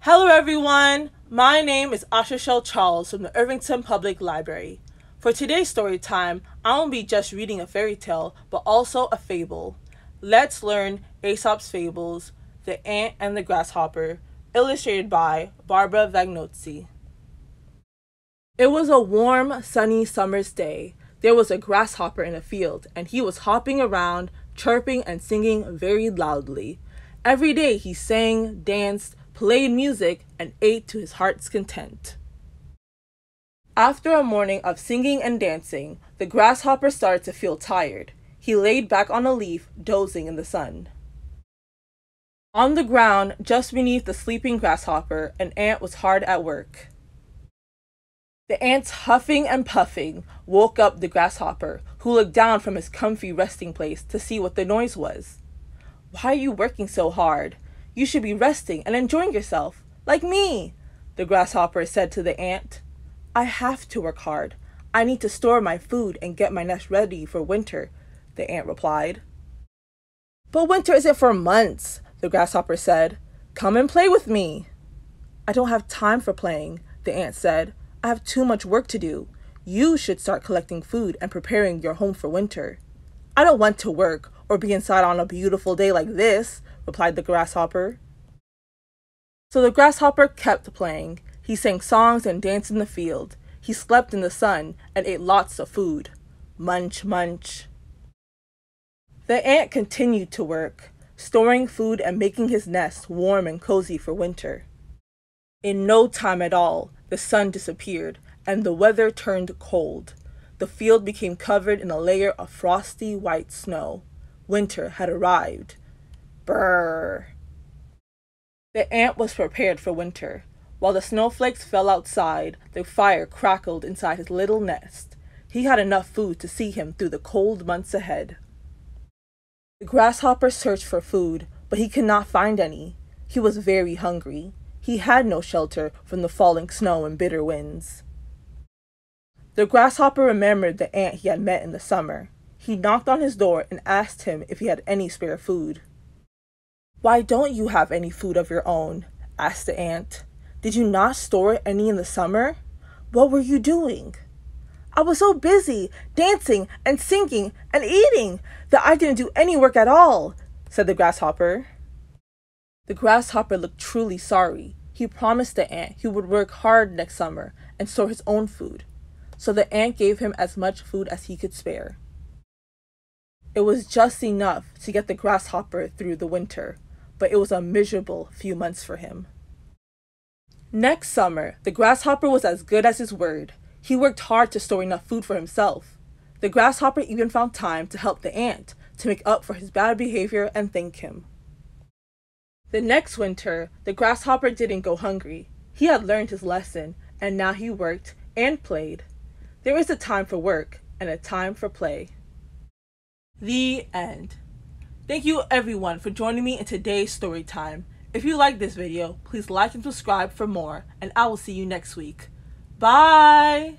Hello everyone, my name is Acharchelle Charles from the Irvington Public Library. For today's story time, I won't be just reading a fairy tale, but also a fable. Let's learn Aesop's Fables, The Ant and the Grasshopper, illustrated by Barbara Vagnozzi. It was a warm, sunny summer's day. There was a grasshopper in a field, and he was hopping around, chirping and singing very loudly. Every day he sang, danced, played music, and ate to his heart's content. After a morning of singing and dancing, the grasshopper started to feel tired. He laid back on a leaf, dozing in the sun. On the ground, just beneath the sleeping grasshopper, an ant was hard at work. The ants, huffing and puffing, woke up the grasshopper, who looked down from his comfy resting place to see what the noise was. "Why are you working so hard? You should be resting and enjoying yourself, like me," the grasshopper said to the ant. "I have to work hard. I need to store my food and get my nest ready for winter," the ant replied. "But winter isn't for months," the grasshopper said. "Come and play with me." "I don't have time for playing," the ant said. "I have too much work to do. You should start collecting food and preparing your home for winter." "I don't want to work or be inside on a beautiful day like this," replied the grasshopper. So the grasshopper kept playing. He sang songs and danced in the field. He slept in the sun and ate lots of food. Munch, munch. The ant continued to work, storing food and making his nest warm and cozy for winter. In no time at all, the sun disappeared and the weather turned cold. The field became covered in a layer of frosty white snow. Winter had arrived. Brrr. The ant was prepared for winter. While the snowflakes fell outside, the fire crackled inside his little nest. He had enough food to see him through the cold months ahead. The grasshopper searched for food, but he could not find any. He was very hungry. He had no shelter from the falling snow and bitter winds. The grasshopper remembered the ant he had met in the summer. He knocked on his door and asked him if he had any spare food. "Why don't you have any food of your own?" asked the ant. "Did you not store any in the summer? What were you doing?" "I was so busy dancing and singing and eating that I didn't do any work at all," said the grasshopper. The grasshopper looked truly sorry. He promised the ant he would work hard next summer and store his own food. So the ant gave him as much food as he could spare. It was just enough to get the grasshopper through the winter, but it was a miserable few months for him. Next summer, the grasshopper was as good as his word. He worked hard to store enough food for himself. The grasshopper even found time to help the ant to make up for his bad behavior and thank him. The next winter, the grasshopper didn't go hungry. He had learned his lesson, and now he worked and played. There is a time for work and a time for play. The end. Thank you everyone for joining me in today's story time. If you like this video, please like and subscribe for more, and I will see you next week. Bye!